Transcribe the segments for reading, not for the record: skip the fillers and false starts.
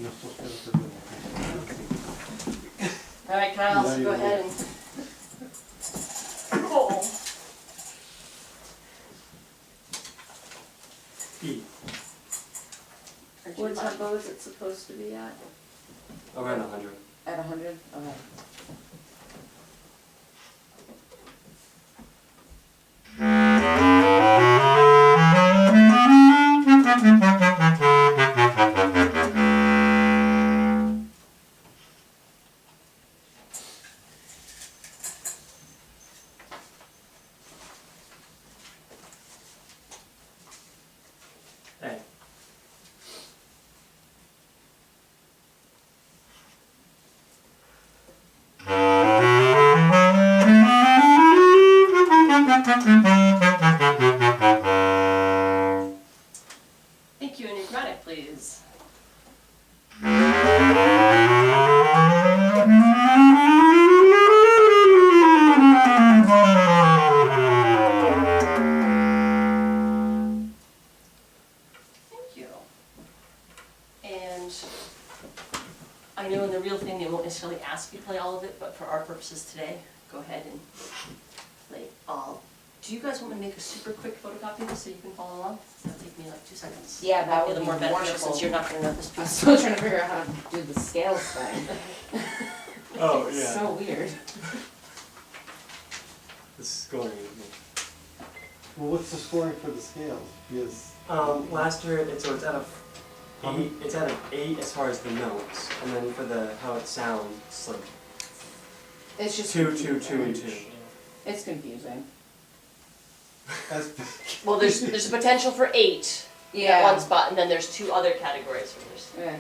All right, Kyle, so go ahead and. Oh. E. What tempo is it supposed to be at? Around 100. At 100? Okay. A. Thank you, and your chromatic, please. Thank you. And I know in the real thing they won't necessarily ask you to play all of it, but for our purposes today, go ahead and play all. Do you guys want me to make a super quick photocopy of this so you can follow along? That'll take me like 2 seconds. Yeah, that Might would be more beneficial wonderful. since you're not gonna know this I'm piece. still trying to figure out how to do the scales thing. Oh, It's yeah. so weird. The scoring. Well, what's the scoring for the scales? Because Last year, it's at a 8. It's at an 8 as far as the notes, and then for the how it sounds, it's like It's just 2, 2, 2, confusing. and 2. It's confusing. as Well, there's a potential for 8 at one spot, and then there's 2 other categories where there's. Yeah.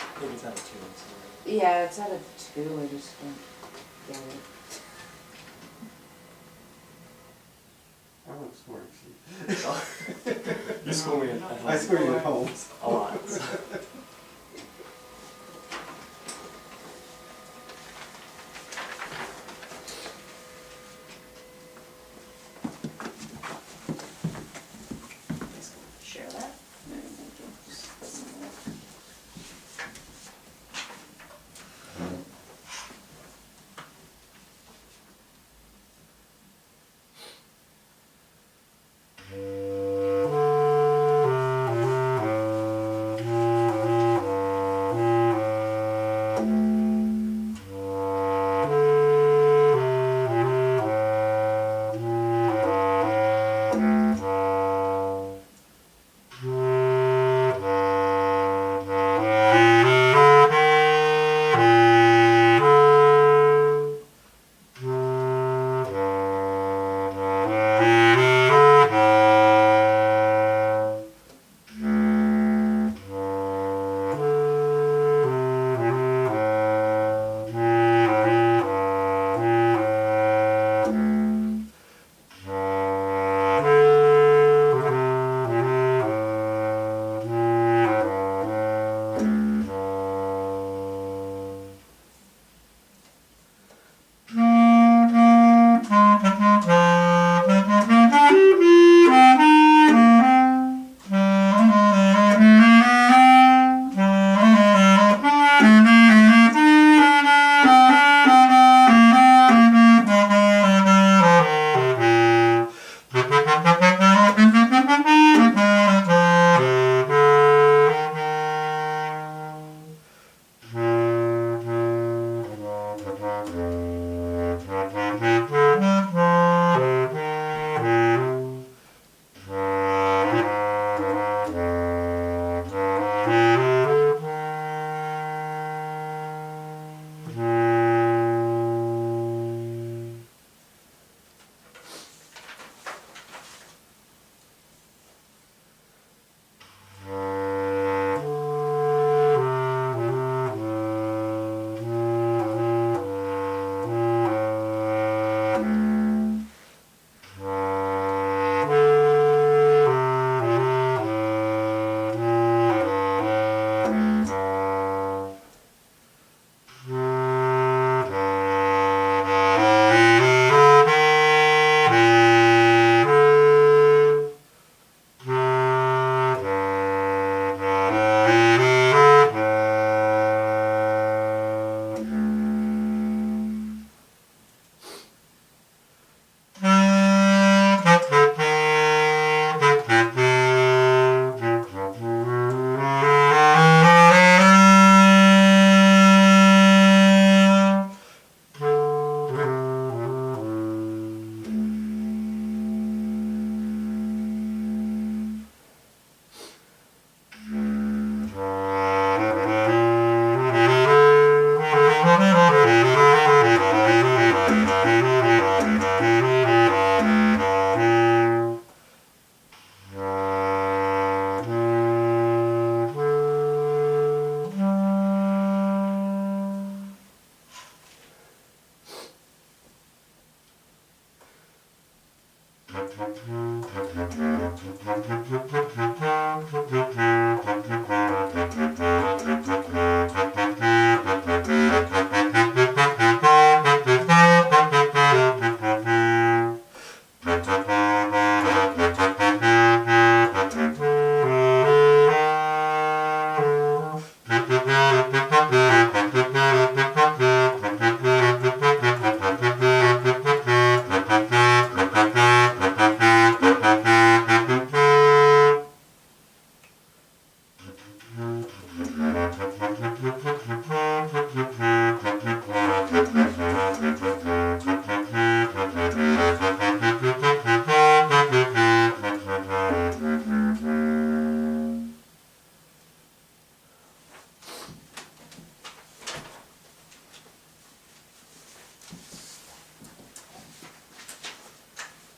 I think it's at a 2. Yeah, it's at a 2. I just don't get it. I want a scoring sheet. So. You score me at home. I score you at home. A lot. Share that.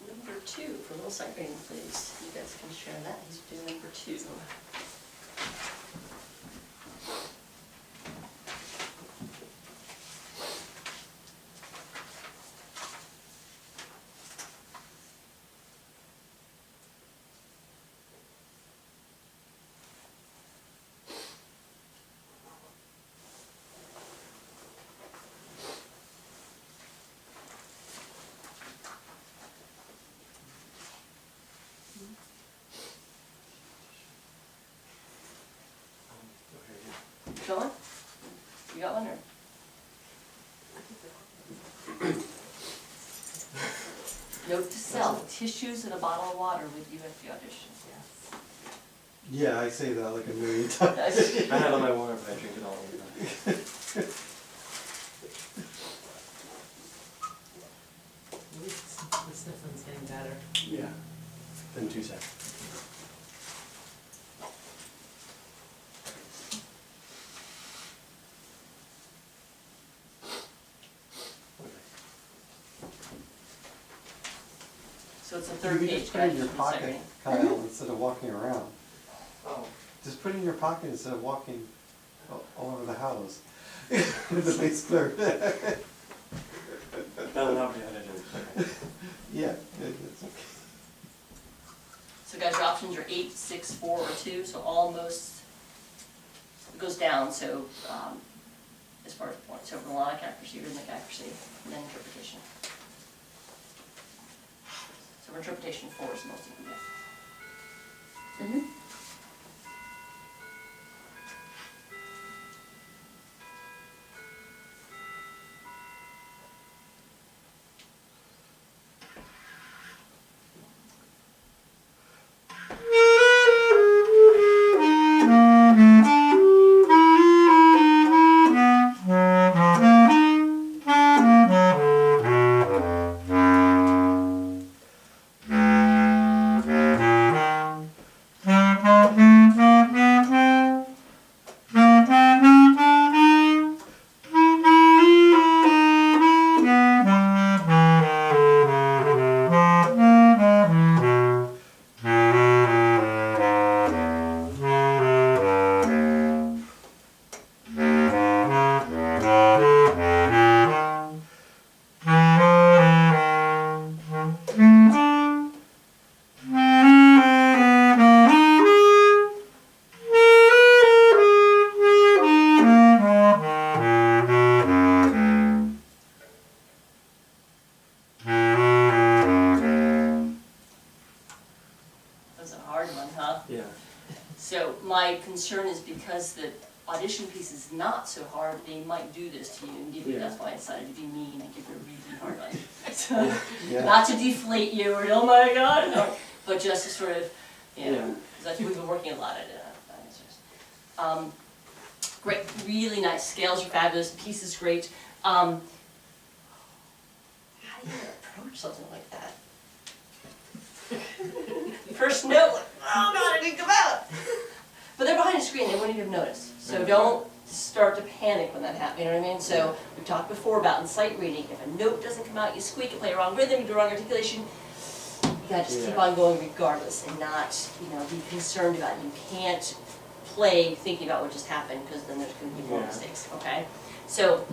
Number 2 for a little sight reading, please. You guys can share that. He's doing number 2. Going? You got one or? Note to self, tissues and a bottle of water with you at the audition. Yeah, I say that like a million times. I had on my water, but I drink it all the time. At least the sniffling's getting better. Yeah. In 2 seconds. So it's the You third can page, just put it in guys, your for the sight pocket, reading. Kyle, instead of walking around. Oh. Just put it in your pocket instead of walking all over the house. The base clerk. That'll not be edited. Okay. Yeah, it's okay. So guys, your options are 8, 6, 4, or 2, so almost, it goes down, so, as far as points, so melodic accuracy, rhythmic accuracy, and then interpretation. So for interpretation, 4 is the most you can get. Mm-hmm. Yeah. So my concern is because the audition piece is not so hard, they might do this to you, and give you, that's why I decided to be mean and give you a really hard one. So, Yeah. not to deflate you or, oh my God, no, but just to sort of, you know, 'cause that's, we've been working a lot at answers. Great, really nice, scales are fabulous, piece is great. How do you approach something like that? First note, like, oh God, it didn't come out. But they're behind a screen, they wouldn't even notice. So don't start to panic when that happens, you know what I mean? So we've talked before about in sight reading, if a note doesn't come out, you squeak, you play a wrong rhythm, you do wrong articulation, you gotta just keep on going regardless and not, you know, be concerned about it. You can't play thinking about what just happened, because then there's gonna be more mistakes, okay? So,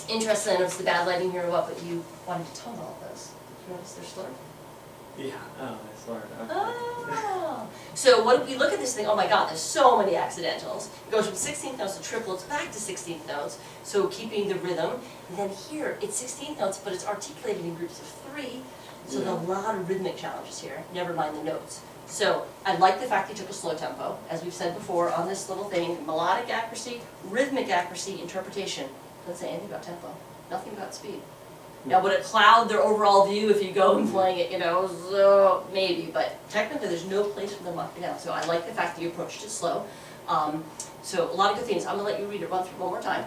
interesting, I noticed the bad lighting here or what, but you wanted to tone all of those. Did you notice they're slurred? Yeah, oh, that's hard. Okay. Oh. So what if we look at this thing, oh my God, there's so many accidentals. It goes from 16th notes to triplets back to 16th notes, so keeping the rhythm. And then here, it's 16th notes, but it's articulated in groups of 3, so there's a lot of rhythmic challenges here, never mind the notes. So I like the fact you took a slow tempo, as we've said before on this little thing, melodic accuracy, rhythmic accuracy, interpretation. Doesn't say anything about tempo, nothing about speed. Now, would it cloud their overall view if you go and playing it, you know, so maybe, but technically there's no place for them up and down. So I like the fact that you approached it slow. So a lot of good things. I'm gonna let you read it, run through it one more time.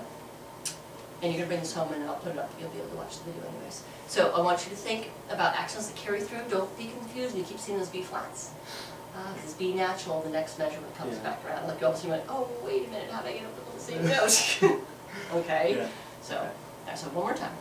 And you're gonna bring this home and I'll put it up, you'll be able to watch the video anyways. So I want you to think about accents that carry through, don't be confused, you keep seeing those B flats. Because B natural, the next measurement comes Yeah. back around, like you almost went, oh, wait a minute, how did I get up with the same note? Okay, Yeah. so one more time.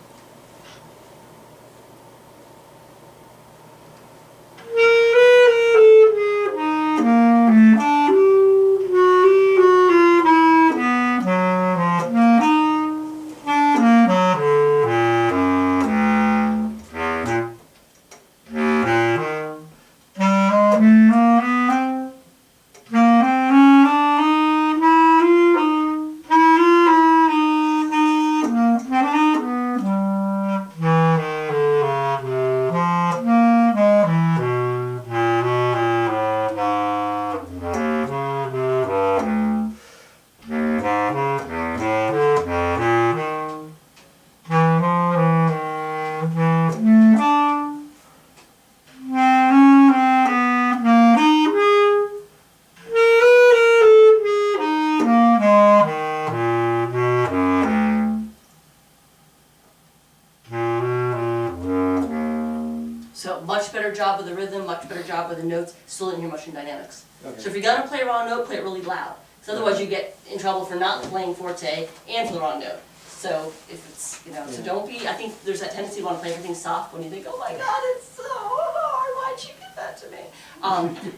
So much better job with the rhythm, much better job with the notes, still didn't hear much in dynamics. Okay. So if you're gonna play a wrong note, play it really loud. Because otherwise you get in trouble for not playing forte and for the wrong note. So if it's, so Yeah. don't be, I think there's that tendency to want to play everything soft when you think, oh my God, it's so hard, why'd you give that to me?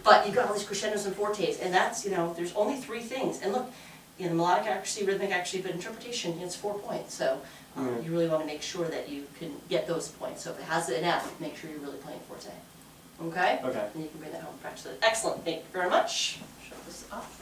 But you've got all these crescendos and fortes, and that's, there's only 3 things. And look, melodic accuracy, rhythmic accuracy, but interpretation, it's 4 points. So you really want to make sure that you can get those points. So if it has an F, make sure you're really playing forte. Okay? Okay. And you can bring that home and practice it. Excellent, thank you very much. Shut this off.